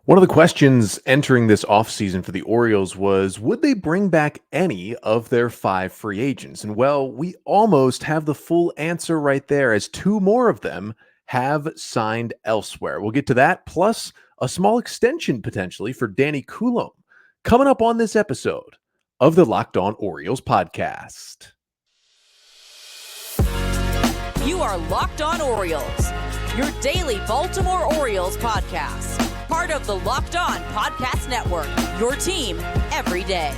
One of the questions entering this offseason for the Orioles was, would they bring back any of their five free agents? And well, we almost have the full answer right there, as two more of them have signed elsewhere. We'll get to that, plus a small extension potentially for Danny Coulombe, coming up on this episode of the Locked On Orioles podcast. You are Locked On Orioles, your daily Baltimore Orioles podcast. Part of the Locked On Podcast Network, your team every day.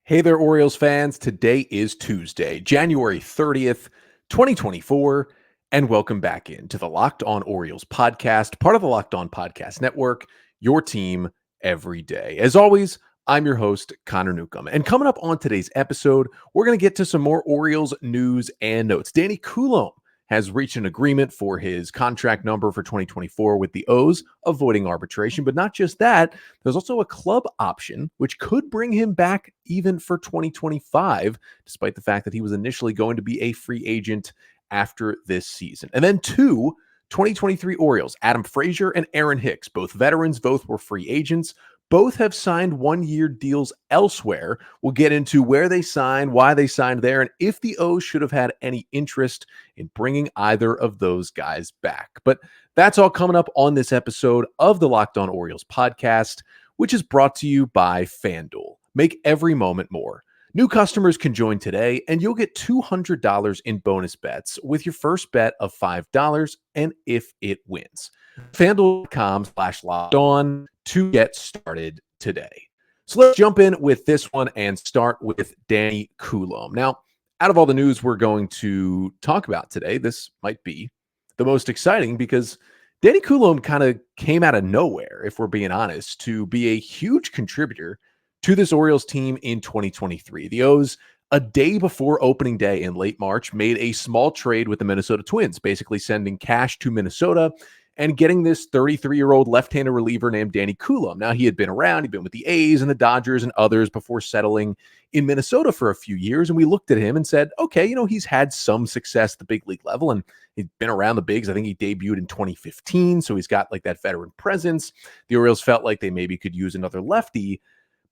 Hey there, Orioles fans. Today is Tuesday, January 30th, 2024, and welcome back into the Locked On Orioles podcast, part of the Locked On Podcast Network, your team every day. As always, I'm your host, Connor Newcomb. And coming up on today's episode, we're going to get to some more Orioles news and notes. Danny Coulombe has reached an agreement for his contract number for 2024 with the O's, avoiding arbitration. But not just that, there's also a club option, which could bring him back even for 2025, despite the fact that he was initially going to be a free agent after this season. And then two 2023 Orioles, Adam Frazier and Aaron Hicks, both veterans, both were free agents. Both have signed one-year deals elsewhere. We'll get into where they signed, why they signed there, and if the O's should have had any interest in bringing either of those guys back. But that's all coming up on this episode of the Locked On Orioles podcast, which is brought to you by FanDuel. Make every moment more. New customers can join today, and you'll get $200 in bonus bets with your first bet of $5, and if it wins. FanDuel.com/LockedOn to get started today. So let's jump in with this one and start with Danny Coulombe. Now, out of all the news we're going to talk about today, this might be the most exciting because Danny Coulombe kind of came out of nowhere, if we're being honest, to be a huge contributor to this Orioles team in 2023. The O's, a day before opening day in late March, made a small trade with the Minnesota Twins, basically sending cash to Minnesota and getting this 33-year-old left-handed reliever named Danny Coulombe. Now, he had been around. He'd been with the A's and the Dodgers and others before settling in Minnesota for a few years. And we looked at him and said, okay, he's had some success at the big league level, and he'd been around the bigs. I think he debuted in 2015, so he's got like that veteran presence. The Orioles felt like they maybe could use another lefty.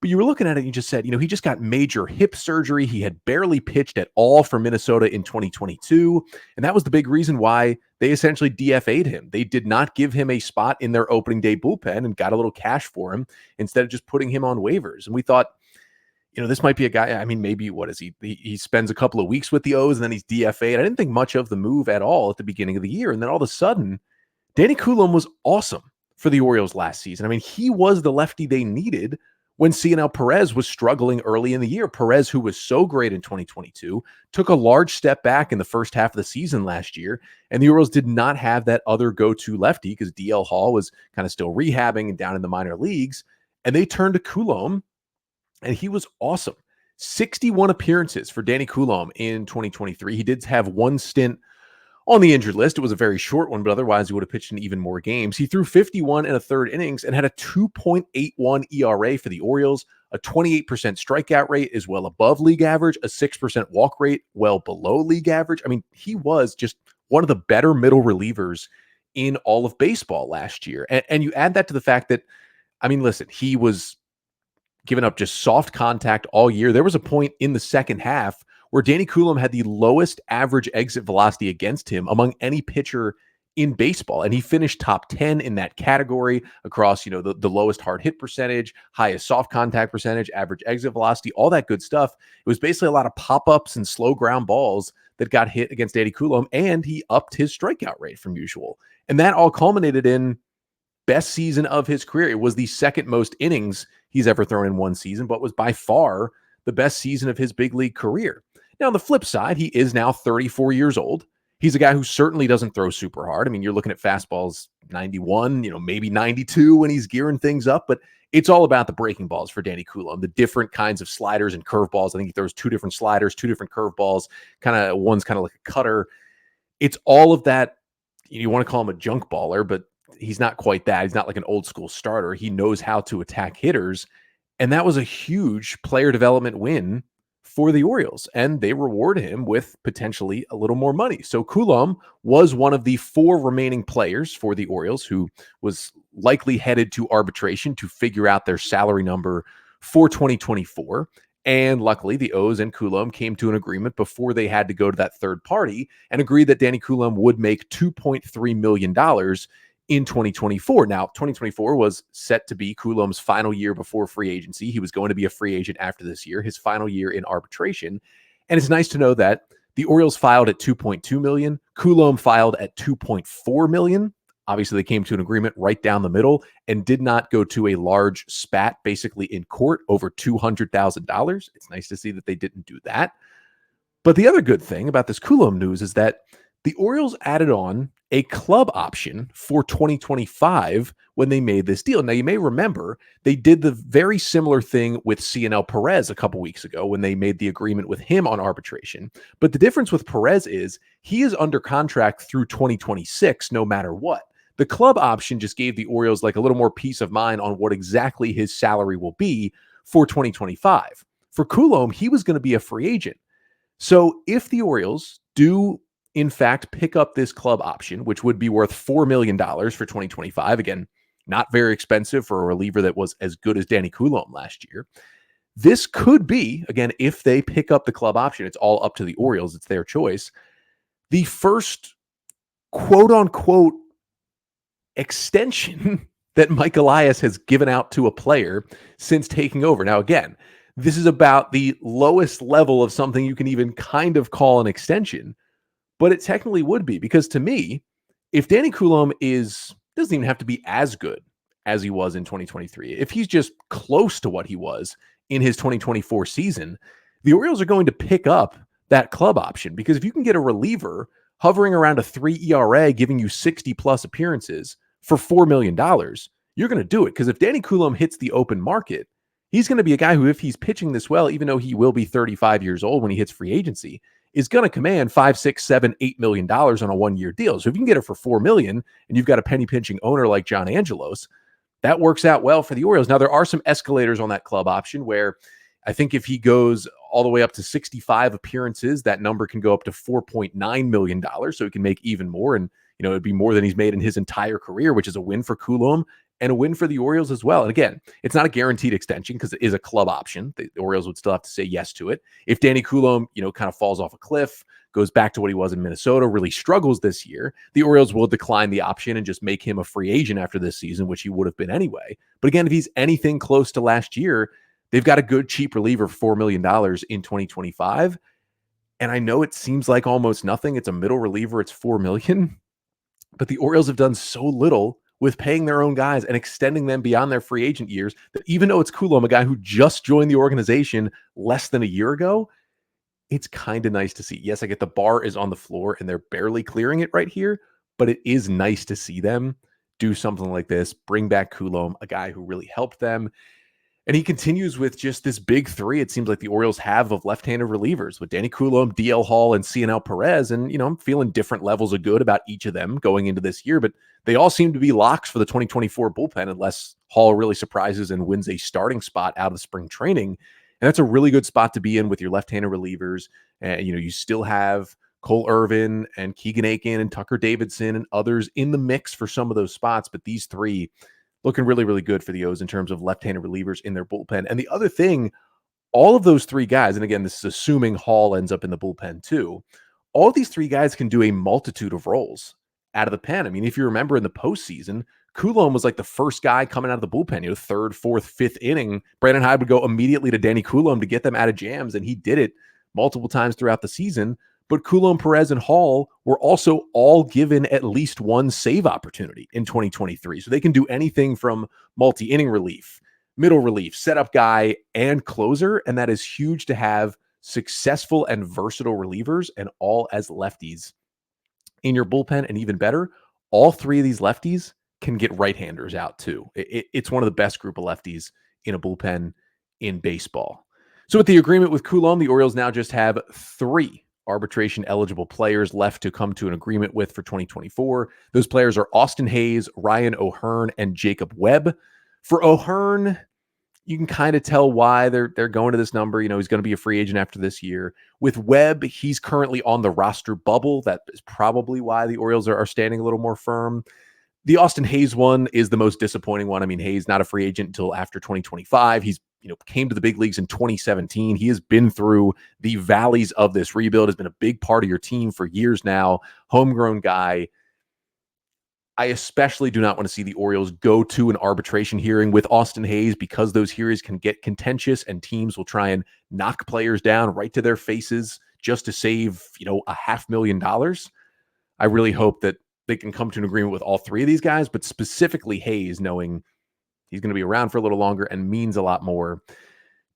But you were looking at it and you just said, he just got major hip surgery. He had barely pitched at all for Minnesota in 2022. And that was the big reason why they essentially DFA'd him. They did not give him a spot in their opening day bullpen and got a little cash for him instead of just putting him on waivers. And we thought, this might be a guy. I mean, maybe what is he? He spends a couple of weeks with the O's and then he's DFA'd. I didn't think much of the move at all at the beginning of the year. And then all of a sudden, Danny Coulombe was awesome for the Orioles last season. I mean, he was the lefty they needed when Cionel Perez was struggling early in the year. Perez, who was so great in 2022, took a large step back in the first half of the season last year, and the Orioles did not have that other go-to lefty because DL Hall was kind of still rehabbing and down in the minor leagues, and they turned to Coulombe, and he was awesome. 61 appearances for Danny Coulombe in 2023. He did have one stint on the injured list. It was a very short one, but otherwise he would have pitched in even more games. He threw 51 and a third innings and had a 2.81 ERA for the Orioles. A 28% strikeout rate is well above league average. A 6% walk rate well below league average. I mean, he was just one of the better middle relievers in all of baseball last year. And you add that to the fact that, I mean, listen, he was giving up just soft contact all year. There was a point in the second half where Danny Coulombe had the lowest average exit velocity against him among any pitcher in baseball. And he finished top 10 in that category across, the lowest hard hit percentage, highest soft contact percentage, average exit velocity, all that good stuff. It was basically a lot of pop-ups and slow ground balls that got hit against Danny Coulombe, and he upped his strikeout rate from usual. And that all culminated in best season of his career. It was the second most innings he's ever thrown in one season, but was by far the best season of his big league career. Now, on the flip side, he is now 34 years old. He's a guy who certainly doesn't throw super hard. I mean, you're looking at fastballs 91, maybe 92 when he's gearing things up, but it's all about the breaking balls for Danny Coulombe, the different kinds of sliders and curveballs. I think he throws two different sliders, two different curveballs, one's kind of like a cutter. It's all of that. You want to call him a junk baller, but he's not quite that. He's not like an old school starter. He knows how to attack hitters. And that was a huge player development win for the Orioles, and they reward him with potentially a little more money. So Coulombe was one of the 4 remaining players for the Orioles who was likely headed to arbitration to figure out their salary number for 2024. And luckily, the O's and Coulombe came to an agreement before they had to go to that third party and agreed that Danny Coulombe would make $2.3 million in 2024. Now, 2024 was set to be Coulombe's final year before free agency. He was going to be a free agent after this year, his final year in arbitration. And it's nice to know that the Orioles filed at $2.2 million. Coulombe filed at $2.4 million. Obviously, they came to an agreement right down the middle and did not go to a large spat, basically in court, over $200,000. It's nice to see that they didn't do that. But the other good thing about this Coulombe news is that the Orioles added on a club option for 2025 when they made this deal. Now, you may remember they did the very similar thing with CNL Perez a couple weeks ago when they made the agreement with him on arbitration. But the difference with Perez is he is under contract through 2026 no matter what. The club option just gave the Orioles like a little more peace of mind on what exactly his salary will be for 2025. For Coulombe, he was going to be a free agent. So if the Orioles do in fact pick up this club option, which would be worth $4 million for 2025, again, not very expensive for a reliever that was as good as Danny Coulombe last year, this could be, again, if they pick up the club option, it's all up to the Orioles, it's their choice, the first quote-unquote extension that Mike Elias has given out to a player since taking over. Now, again, this is about the lowest level of something you can even kind of call an extension, but it technically would be, because to me, if Danny Coulombe doesn't even have to be as good as he was in 2023, if he's just close to what he was in his 2024 season, the Orioles are going to pick up that club option, because if you can get a reliever hovering around a 3 ERA, giving you 60 plus appearances for $4 million, you're going to do it. Because if Danny Coulombe hits the open market, he's going to be a guy who, if he's pitching this well, even though he will be 35 years old when he hits free agency, is going to command $5, $6, $7, $8 million on a 1-year deal. So if you can get it for $4 million and you've got a penny pinching owner like John Angelos, that works out well for the Orioles. Now, there are some escalators on that club option where I think if he goes all the way up to 65 appearances, that number can go up to $4.9 million. So he can make even more. And, it'd be more than he's made in his entire career, which is a win for Coulombe and a win for the Orioles as well. And again, it's not a guaranteed extension because it is a club option. The Orioles would still have to say yes to it. If Danny Coulombe, kind of falls off a cliff, goes back to what he was in Minnesota, really struggles this year, the Orioles will decline the option and just make him a free agent after this season, which he would have been anyway. But again, if he's anything close to last year, they've got a good cheap reliever for $4 million in 2025. And I know it seems like almost nothing. It's a middle reliever. It's $4 million. But the Orioles have done so little with paying their own guys and extending them beyond their free agent years that even though it's Coulombe, a guy who just joined the organization less than a year ago, it's kind of nice to see. Yes, I get the bar is on the floor and they're barely clearing it right here, but it is nice to see them do something like this, bring back Coulombe, a guy who really helped them. And he continues with just this big three, it seems like the Orioles have, of left-handed relievers with Danny Coulombe, DL Hall, and CNL Perez. And, I'm feeling different levels of good about each of them going into this year, but they all seem to be locks for the 2024 bullpen unless Hall really surprises and wins a starting spot out of spring training. And that's a really good spot to be in with your left-handed relievers. And, you still have Cole Irvin and Keegan Aiken and Tucker Davidson and others in the mix for some of those spots. But these three looking really, really good for the O's in terms of left-handed relievers in their bullpen. And the other thing, all of those three guys, and again, this is assuming Hall ends up in the bullpen too, all of these three guys can do a multitude of roles out of the pen. I mean, if you remember in the postseason, Coulombe was like the first guy coming out of the bullpen, third, fourth, fifth inning. Brandon Hyde would go immediately to Danny Coulombe to get them out of jams, and he did it multiple times throughout the season. But Coulombe, Perez, and Hall were also all given at least one save opportunity in 2023. So they can do anything from multi-inning relief, middle relief, setup guy, and closer. And that is huge to have successful and versatile relievers, and all as lefties in your bullpen. And even better, all three of these lefties can get right-handers out too. It's one of the best group of lefties in a bullpen in baseball. So with the agreement with Coulombe, the Orioles now just have 3 arbitration eligible players left to come to an agreement with for 2024. Those players are Austin Hayes, Ryan O'Hearn, and Jacob Webb. For O'Hearn, you can kind of tell why they're going to this number. He's going to be a free agent after this year. With Webb, he's currently on the roster bubble. That is probably why the Orioles are standing a little more firm. The Austin Hayes one is the most disappointing one. I mean, Hayes not a free agent until after 2025. He's came to the big leagues in 2017. He has been through the valleys of this rebuild, has been a big part of your team for years now. Homegrown guy. I especially do not want to see the Orioles go to an arbitration hearing with Austin Hayes, because those hearings can get contentious and teams will try and knock players down right to their faces just to save, $500,000. I really hope that they can come to an agreement with all three of these guys, but specifically Hayes, knowing he's going to be around for a little longer and means a lot more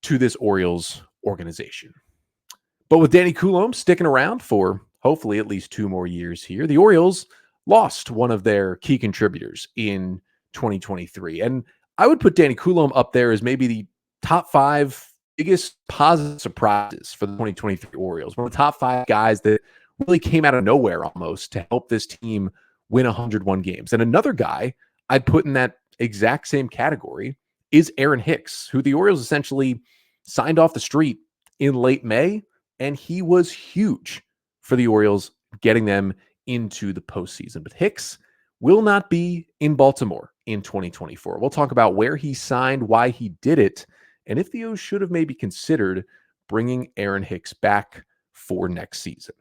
to this Orioles organization. But with Danny Coulombe sticking around for hopefully at least 2 more years here, the Orioles lost one of their key contributors in 2023. And I would put Danny Coulombe up there as maybe the top 5 biggest positive surprises for the 2023 Orioles. One of the top 5 guys that really came out of nowhere almost to help this team win 101 games. And another guy I'd put in that exact same category is Aaron Hicks, who the Orioles essentially signed off the street in late May. And he was huge for the Orioles, getting them into the postseason. But Hicks will not be in Baltimore in 2024. We'll talk about where he signed, why he did it, and if the O's should have maybe considered bringing Aaron Hicks back for next season.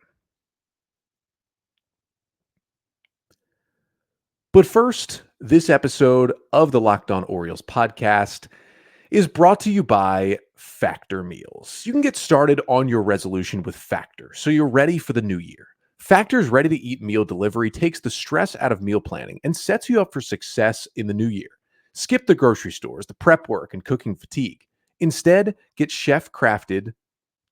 But first, this episode of the Locked On Orioles podcast is brought to you by Factor Meals. You can get started on your resolution with Factor, so you're ready for the new year. Factor's ready-to-eat meal delivery takes the stress out of meal planning and sets you up for success in the new year. Skip the grocery stores, the prep work, and cooking fatigue. Instead, get chef-crafted,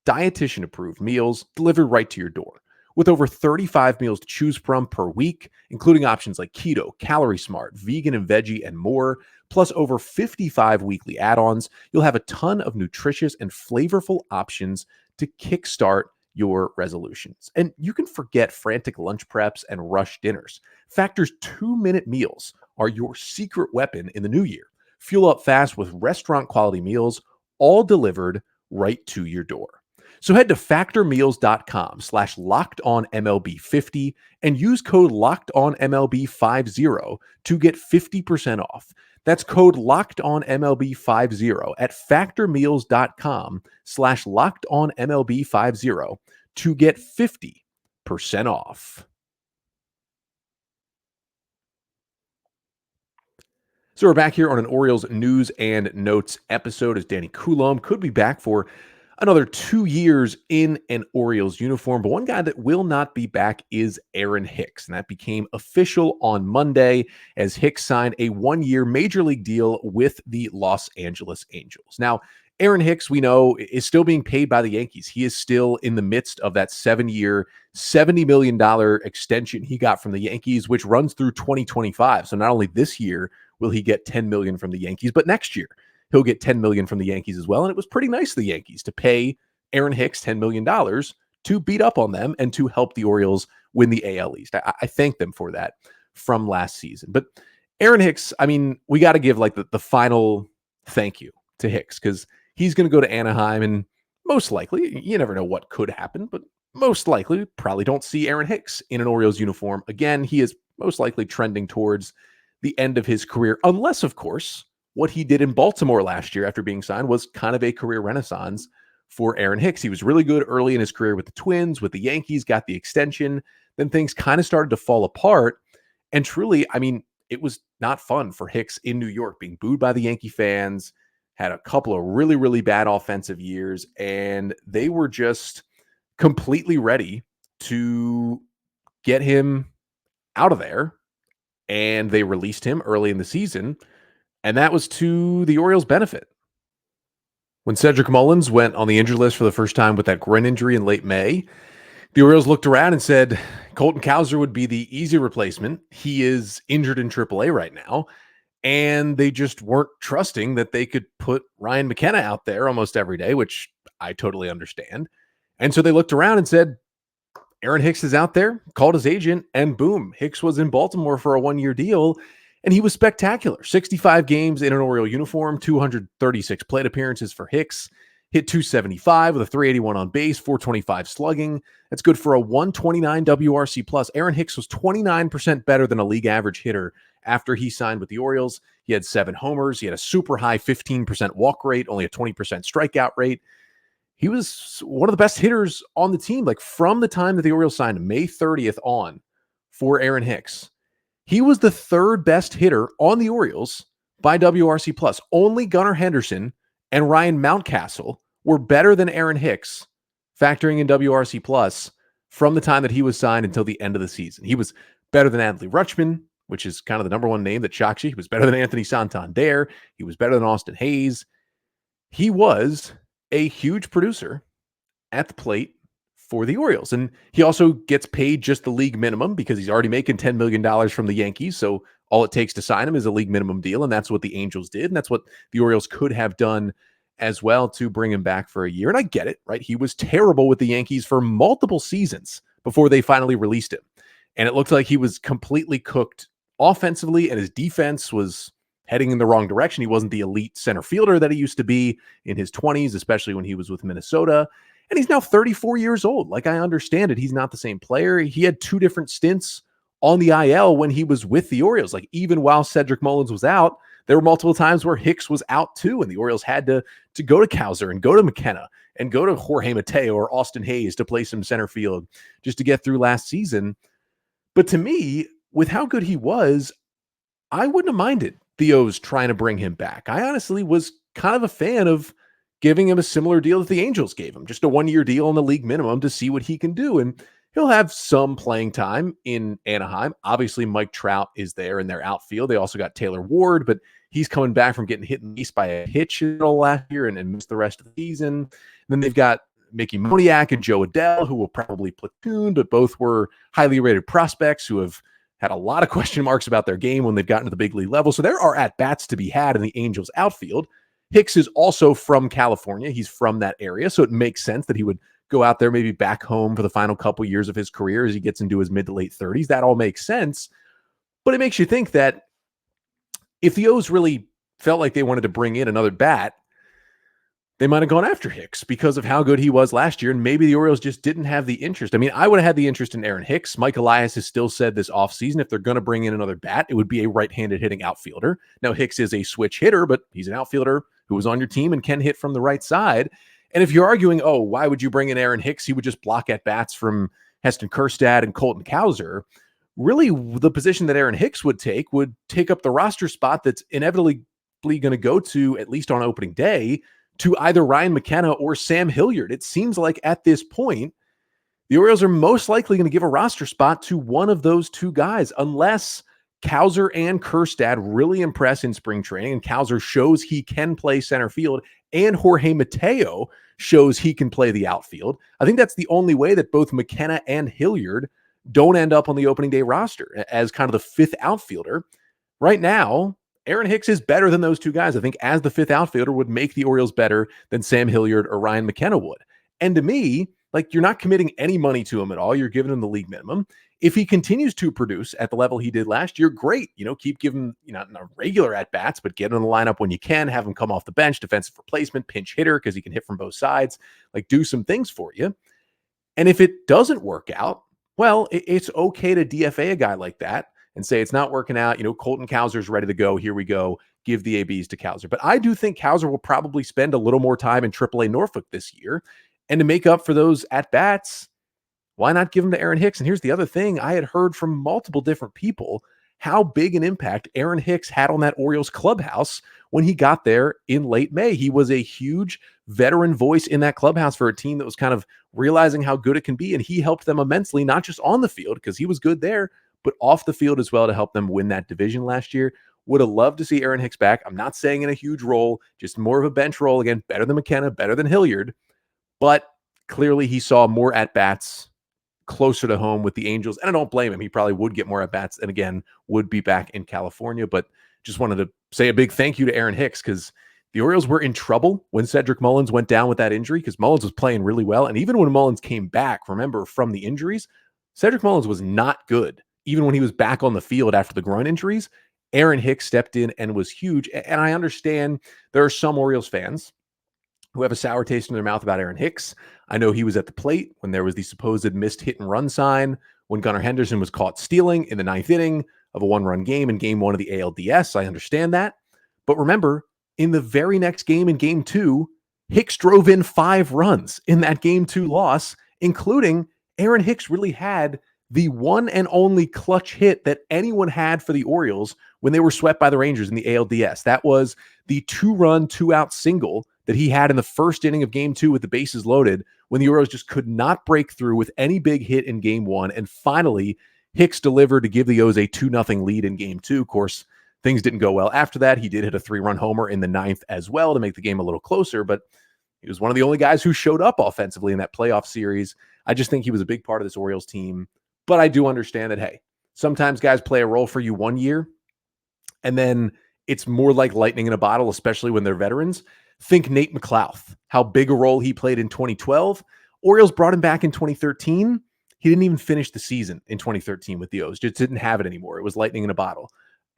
dietitian-approved meals delivered right to your door. With over 35 meals to choose from per week, including options like keto, calorie smart, vegan and veggie, and more, plus over 55 weekly add-ons, you'll have a ton of nutritious and flavorful options to kickstart your resolutions. And you can forget frantic lunch preps and rush dinners. Factor's 2-minute meals are your secret weapon in the new year. Fuel up fast with restaurant-quality meals, all delivered right to your door. So head to factormeals.com/LockedOnMLB50 and use code LockedOnMLB50 to get 50% off. That's code LockedOnMLB50 at factormeals.com/LockedOnMLB50 to get 50% off. So we're back here on an Orioles news and notes episode, as Danny Coulombe could be back for another 2 years in an Orioles uniform. But one guy that will not be back is Aaron Hicks. And that became official on Monday as Hicks signed a 1-year major league deal with the Los Angeles Angels. Now, Aaron Hicks, we know, is still being paid by the Yankees. He is still in the midst of that 7-year, $70 million extension he got from the Yankees, which runs through 2025. So not only this year will he get $10 million from the Yankees, but next year he'll get $10 million from the Yankees as well. And it was pretty nice of the Yankees to pay Aaron Hicks $10 million to beat up on them and to help the Orioles win the AL East. I thank them for that from last season. But Aaron Hicks, I mean, we got to give like the final thank you to Hicks, because he's going to go to Anaheim, and most likely, you never know what could happen, but most likely we probably don't see Aaron Hicks in an Orioles uniform again. He is most likely trending towards the end of his career, unless, of course, what he did in Baltimore last year after being signed was kind of a career renaissance for Aaron Hicks. He was really good early in his career with the Twins, with the Yankees, got the extension. Then things kind of started to fall apart. And truly, I mean, it was not fun for Hicks in New York, being booed by the Yankee fans, had a couple of really, really bad offensive years, and they were just completely ready to get him out of there. And they released him early in the season. And that was to the Orioles' benefit. When Cedric Mullins went on the injured list for the first time with that groin injury in late May, the Orioles looked around and said Colton Cowser would be the easy replacement. He is injured in AAA right now. And they just weren't trusting that they could put Ryan McKenna out there almost every day, which I totally understand. And so they looked around and said, Aaron Hicks is out there, called his agent, and boom, Hicks was in Baltimore for a 1-year deal. And he was spectacular. 65 games in an Oriole uniform, 236 plate appearances for Hicks, hit 275 with a 381 on base, 425 slugging. That's good for a 129 WRC plus. Aaron Hicks was 29% better than a league average hitter after he signed with the Orioles. He had 7 homers. He had a super high 15% walk rate, only a 20% strikeout rate. He was one of the best hitters on the team, like from the time that the Orioles signed him, May 30th on for Aaron Hicks. He was the 3rd best hitter on the Orioles by WRC plus. Only Gunnar Henderson and Ryan Mountcastle were better than Aaron Hicks, factoring in WRC plus from the time that he was signed until the end of the season. He was better than Adley Rutschman, which is kind of the number one name that shocks you. He was better than Anthony Santander. He was better than Austin Hayes. He was a huge producer at the plate for the Orioles. And he also gets paid just the league minimum because he's already making $10 million from the Yankees. So all it takes to sign him is a league minimum deal. And that's what the Angels did. And that's what the Orioles could have done as well to bring him back for a year. And I get it, right? He was terrible with the Yankees for multiple seasons before they finally released him. And it looked like he was completely cooked offensively, and his defense was heading in the wrong direction. He wasn't the elite center fielder that he used to be in his 20s, especially when he was with Minnesota. And he's now 34 years old. Like, I understand it. He's not the same player. He had 2 different stints on the IL when he was with the Orioles. Like, even while Cedric Mullins was out, there were multiple times where Hicks was out too, and the Orioles had to go to Cowser and go to McKenna and go to Jorge Mateo or Austin Hayes to play some center field just to get through last season. But to me, with how good he was, I wouldn't have minded the O's trying to bring him back. I honestly was kind of a fan of giving him a similar deal that the Angels gave him, just a 1-year deal on the league minimum to see what he can do. And he'll have some playing time in Anaheim. Obviously, Mike Trout is there in their outfield. They also got Taylor Ward, but he's coming back from getting hit in the face by a hitch last year and missed the rest of the season. And then they've got Mickey Moniak and Joe Adell, who will probably platoon, but both were highly rated prospects who have had a lot of question marks about their game when they've gotten to the big league level. So there are at-bats to be had in the Angels outfield. Hicks is also from California. He's from that area, so it makes sense that he would go out there, maybe back home for the final couple years of his career as he gets into his mid to late 30s. That all makes sense. But it makes you think that if the O's really felt like they wanted to bring in another bat, they might have gone after Hicks because of how good he was last year, and maybe the Orioles just didn't have the interest. I mean, I would have had the interest in Aaron Hicks. Mike Elias has still said this offseason, if they're going to bring in another bat, it would be a right-handed hitting outfielder. Now, Hicks is a switch hitter, but he's an outfielder who was on your team and can hit from the right side. And if you're arguing, oh, why would you bring in Aaron Hicks? He would just block at-bats from Heston Kjerstad and Colton Cowser. Really, the position that Aaron Hicks would take up the roster spot that's inevitably going to go to, at least on opening day, to either Ryan McKenna or Sam Hilliard. It seems like at this point, the Orioles are most likely going to give a roster spot to one of those 2 guys, unless Cowser and Kjerstad really impress in spring training, and Cowser shows he can play center field, and Jorge Mateo shows he can play the outfield. I think that's the only way that both McKenna and Hilliard don't end up on the opening day roster as kind of the 5th outfielder. Right now, Aaron Hicks is better than those 2 guys. I think as the 5th outfielder would make the Orioles better than Sam Hilliard or Ryan McKenna would. And to me, like, you're not committing any money to him at all. You're giving him the league minimum. If he continues to produce at the level he did last year, great. Keep giving him, not regular at-bats, but get him in the lineup when you can, have him come off the bench, defensive replacement, pinch hitter, because he can hit from both sides, like, do some things for you. And if it doesn't work out, well, it's okay to DFA a guy like that and say it's not working out. Colton Cowser's ready to go. Here we go. Give the ABs to Cowser. But I do think Cowser will probably spend a little more time in AAA Norfolk this year. And to make up for those at-bats, why not give them to Aaron Hicks? And here's the other thing. I had heard from multiple different people how big an impact Aaron Hicks had on that Orioles clubhouse when he got there in late May. He was a huge veteran voice in that clubhouse for a team that was kind of realizing how good it can be. And he helped them immensely, not just on the field, because he was good there, but off the field as well to help them win that division last year. Would have loved to see Aaron Hicks back. I'm not saying in a huge role, just more of a bench role. Again, better than McKenna, better than Hilliard. But clearly he saw more at-bats closer to home with the Angels. And I don't blame him. He probably would get more at-bats and, again, would be back in California. But just wanted to say a big thank you to Aaron Hicks, because the Orioles were in trouble when Cedric Mullins went down with that injury, because Mullins was playing really well. And even when Mullins came back, remember, from the injuries, Cedric Mullins was not good. Even when he was back on the field after the groin injuries, Aaron Hicks stepped in and was huge. And I understand there are some Orioles fans who have a sour taste in their mouth about Aaron Hicks. I know he was at the plate when there was the supposed missed hit and run sign, when Gunnar Henderson was caught stealing in the ninth inning of a one-run game in game 1 of the ALDS. I understand that. But remember, in the very next game, in game 2, Hicks drove in 5 runs in that game 2 loss, including Aaron Hicks really had the one and only clutch hit that anyone had for the Orioles when they were swept by the Rangers in the ALDS. That was the 2-run, 2-out single that he had in the first inning of game 2 with the bases loaded when the Orioles just could not break through with any big hit in game 1. And finally, Hicks delivered to give the O's a 2-0 lead in game 2. Of course, things didn't go well after that. He did hit a 3-run homer in the 9th as well to make the game a little closer, but he was one of the only guys who showed up offensively in that playoff series. I just think he was a big part of this Orioles team. But I do understand that, hey, sometimes guys play a role for you one year, and then it's more like lightning in a bottle, especially when they're veterans. Think Nate McLouth, how big a role he played in 2012. Orioles brought him back in 2013. He didn't even finish the season in 2013 with the O's. Just didn't have it anymore. It was lightning in a bottle.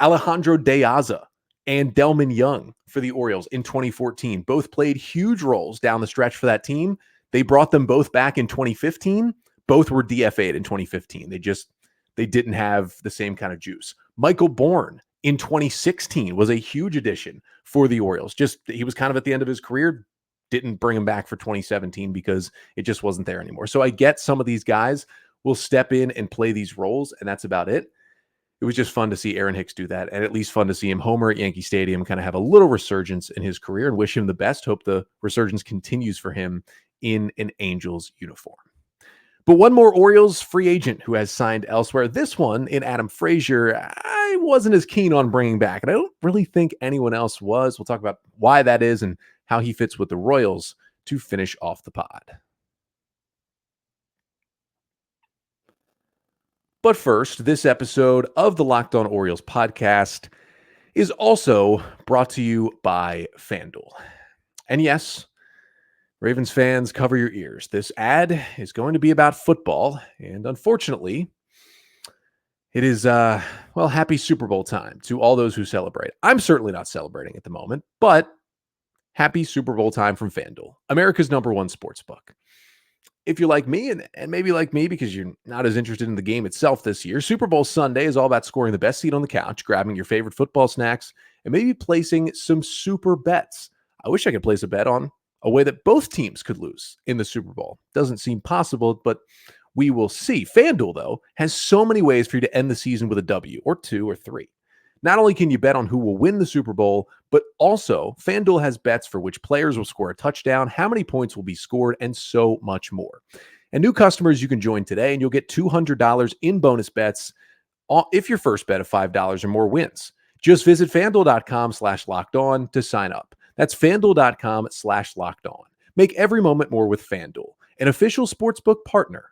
Alejandro De Aza and Delman Young for the Orioles in 2014 both played huge roles down the stretch for that team. They brought them both back in 2015. Both were DFA'd in 2015. They didn't have the same kind of juice. Michael Bourne in 2016 was a huge addition for the Orioles. He was kind of at the end of his career. Didn't bring him back for 2017 because it just wasn't there anymore. So I get some of these guys will step in and play these roles, and that's about it. It was just fun to see Aaron Hicks do that, and at least fun to see him homer at Yankee Stadium, kind of have a little resurgence in his career, and wish him the best. Hope the resurgence continues for him in an Angels uniform. But one more Orioles free agent who has signed elsewhere. This one in Adam Frazier, I wasn't as keen on bringing back, and I don't really think anyone else was. We'll talk about why that is and how he fits with the Royals to finish off the pod. But first, this episode of the Locked On Orioles podcast is also brought to you by FanDuel. And yes, Ravens fans, cover your ears. This ad is going to be about football, and unfortunately, it is, happy Super Bowl time to all those who celebrate. I'm certainly not celebrating at the moment, but happy Super Bowl time from FanDuel, America's #1 sportsbook. If you're like me, and maybe like me because you're not as interested in the game itself this year, Super Bowl Sunday is all about scoring the best seat on the couch, grabbing your favorite football snacks, and maybe placing some super bets. I wish I could place a bet on a way that both teams could lose in the Super Bowl. Doesn't seem possible, but we will see. FanDuel, though, has so many ways for you to end the season with a W, or 2 or 3. Not only can you bet on who will win the Super Bowl, but also FanDuel has bets for which players will score a touchdown, how many points will be scored, and so much more. And new customers, you can join today, and you'll get $200 in bonus bets if your first bet of $5 or more wins. Just visit FanDuel.com/lockedon to sign up. That's FanDuel.com/lockedon. Make every moment more with FanDuel, an official sportsbook partner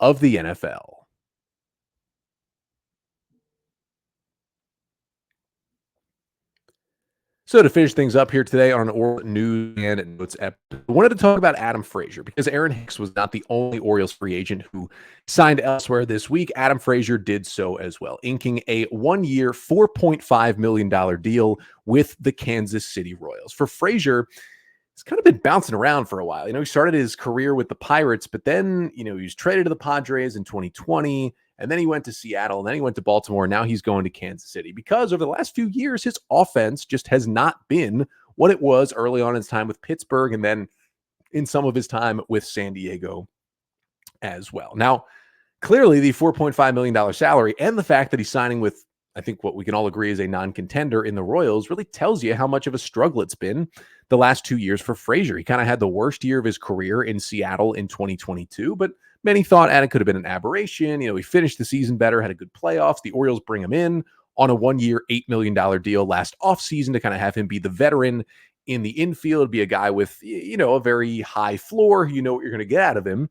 of the NFL. So to finish things up here today on an Orioles news and notes episode, I wanted to talk about Adam Frazier because Aaron Hicks was not the only Orioles free agent who signed elsewhere this week. Adam Frazier did so as well, inking a 1-year, $4.5 million deal with the Kansas City Royals. For Frazier, he's kind of been bouncing around for a while. He started his career with the Pirates, but then, he was traded to the Padres in 2020. And then he went to Seattle, and then he went to Baltimore. Now he's going to Kansas City because over the last few years, his offense just has not been what it was early on in his time with Pittsburgh and then in some of his time with San Diego as well. Now, clearly the $4.5 million salary and the fact that he's signing with, I think what we can all agree is a non-contender in the Royals really tells you how much of a struggle it's been the last 2 years for Frazier. He kind of had the worst year of his career in Seattle in 2022, but many thought it could have been an aberration. He finished the season better, had a good playoffs. The Orioles bring him in on a 1-year, $8 million deal last offseason to kind of have him be the veteran in the infield, be a guy with, a very high floor. You know what you're going to get out of him.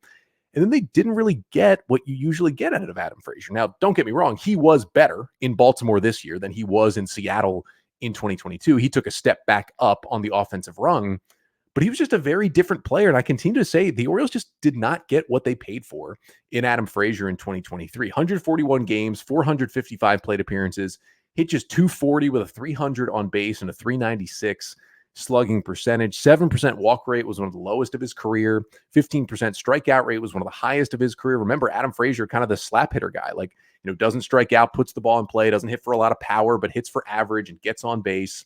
And then they didn't really get what you usually get out of Adam Frazier. Now, don't get me wrong. He was better in Baltimore this year than he was in Seattle in 2022. He took a step back up on the offensive rung, but he was just a very different player. And I continue to say the Orioles just did not get what they paid for in Adam Frazier in 2023. 141 games, 455 plate appearances. hit just 240 with a 300 on base and a 396 slugging percentage. 7% walk rate was one of the lowest of his career. 15% strikeout rate was one of the highest of his career. Remember, Adam Frazier, kind of the slap hitter guy, like, doesn't strike out, puts the ball in play, doesn't hit for a lot of power, but hits for average and gets on base.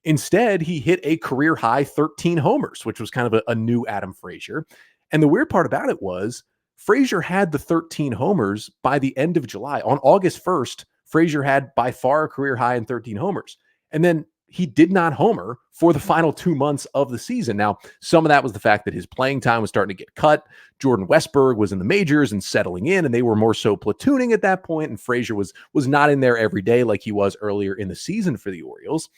Instead, he hit a career high 13 homers, which was kind of a new Adam Frazier. And the weird part about it was Frazier had the 13 homers by the end of July. On August 1st, Frazier had by far a career high in 13 homers. And then he did not homer for the final 2 months of the season. Now, some of that was the fact that his playing time was starting to get cut. Jordan Westberg was in the majors and settling in, and they were more so platooning at that point, and Frazier was not in there every day like he was earlier in the season for the Orioles.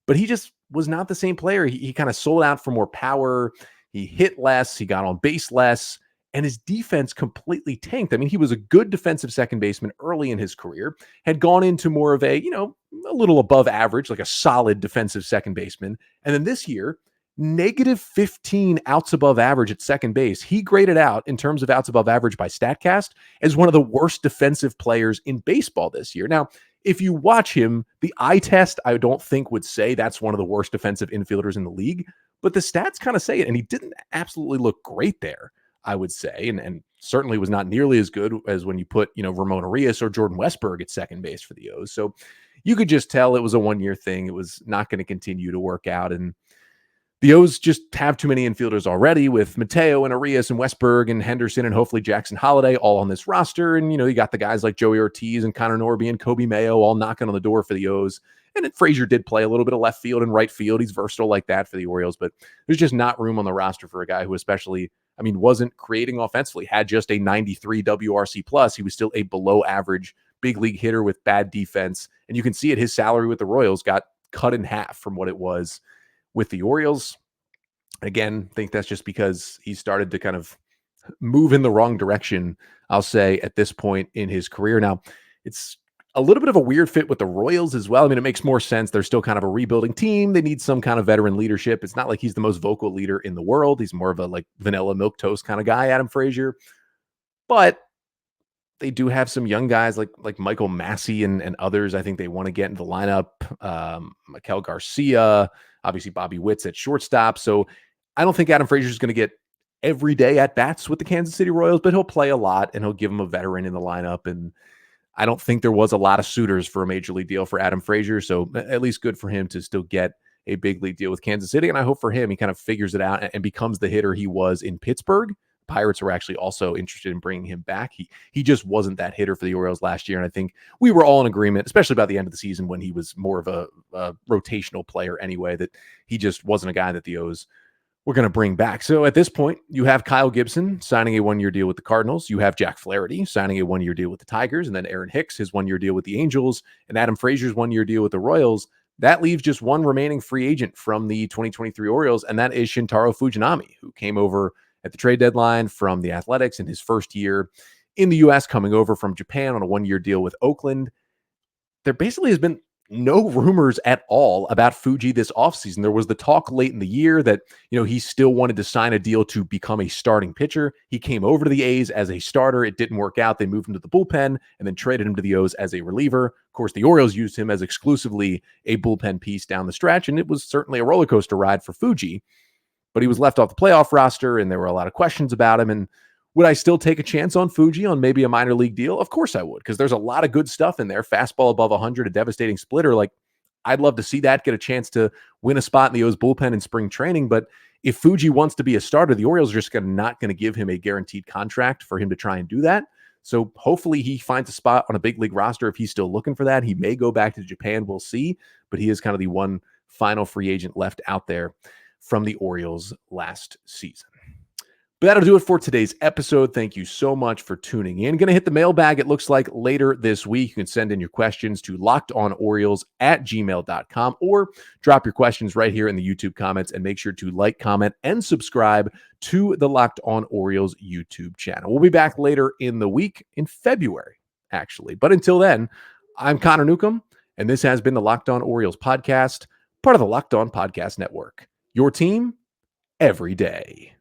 But he just was not the same player. He kind of sold out for more power. He hit less. He got on base less. And his defense completely tanked. I mean, he was a good defensive second baseman early in his career, had gone into more of a little above average, like a solid defensive second baseman. And then this year, negative 15 outs above average at second base. He graded out in terms of outs above average by StatCast as one of the worst defensive players in baseball this year. Now, if you watch him, the eye test, I don't think would say that's one of the worst defensive infielders in the league, but the stats kind of say it. And he didn't absolutely look great there, I would say, and certainly was not nearly as good as when you put, Ramon Arias or Jordan Westberg at second base for the O's. So you could just tell it was a one-year thing. It was not going to continue to work out. And the O's just have too many infielders already with Mateo and Arias and Westberg and Henderson and hopefully Jackson Holiday all on this roster. And, you got the guys like Joey Ortiz and Connor Norby and Kobe Mayo all knocking on the door for the O's. And then Frazier did play a little bit of left field and right field. He's versatile like that for the Orioles, but there's just not room on the roster for a guy who especially, wasn't creating offensively, had just a 93 WRC plus. He was still a below average big league hitter with bad defense. And you can see it, his salary with the Royals got cut in half from what it was with the Orioles. Again, I think that's just because he started to kind of move in the wrong direction, I'll say, at this point in his career. Now, it's a little bit of a weird fit with the Royals as well. It makes more sense. They're still kind of a rebuilding team. They need some kind of veteran leadership. It's not like he's the most vocal leader in the world. He's more of a vanilla milquetoast kind of guy, Adam Frazier. But they do have some young guys like Michael Massey and others I think they want to get into the lineup. Maikel Garcia, obviously Bobby Witt's at shortstop. So I don't think Adam Frazier is going to get every day at bats with the Kansas City Royals, but he'll play a lot and he'll give him a veteran in the lineup. And I don't think there was a lot of suitors for a major league deal for Adam Frazier. So at least good for him to still get a big league deal with Kansas City. And I hope for him, he kind of figures it out and becomes the hitter he was in Pittsburgh. Pirates were actually also interested in bringing him back. He just wasn't that hitter for the Orioles last year. And I think we were all in agreement, especially about the end of the season when he was more of a rotational player anyway, that he just wasn't a guy that the O's were going to bring back. So at this point, you have Kyle Gibson signing a one-year deal with the Cardinals. You have Jack Flaherty signing a one-year deal with the Tigers, and then Aaron Hicks, his one-year deal with the Angels, and Adam Frazier's one-year deal with the Royals. That leaves just one remaining free agent from the 2023 Orioles, and that is Shintaro Fujinami, who came over at the trade deadline from the Athletics in his first year in the U.S., coming over from Japan on a one-year deal with Oakland. There basically has been no rumors at all about Fuji this offseason. There was the talk late in the year that, he still wanted to sign a deal to become a starting pitcher. He came over to the A's as a starter. It didn't work out. They moved him to the bullpen and then traded him to the O's as a reliever. Of course, the Orioles used him as exclusively a bullpen piece down the stretch, and it was certainly a roller coaster ride for Fuji. But he was left off the playoff roster, and there were a lot of questions about him. And would I still take a chance on Fuji on maybe a minor league deal? Of course I would, because there's a lot of good stuff in there. Fastball above 100, a devastating splitter. I'd love to see that, get a chance to win a spot in the O's bullpen in spring training. But if Fuji wants to be a starter, the Orioles are just not going to give him a guaranteed contract for him to try and do that. So hopefully he finds a spot on a big league roster if he's still looking for that. He may go back to Japan. We'll see. But he is kind of the one final free agent left out there from the Orioles last season. But that'll do it for today's episode. Thank you so much for tuning in. Going to hit the mailbag, it looks like, later this week. You can send in your questions to lockedonorioles@gmail.com or drop your questions right here in the YouTube comments, and make sure to like, comment, and subscribe to the Locked On Orioles YouTube channel. We'll be back later in the week, in February, actually. But until then, I'm Connor Newcomb, and this has been the Locked On Orioles podcast, part of the Locked On Podcast Network. Your team every day.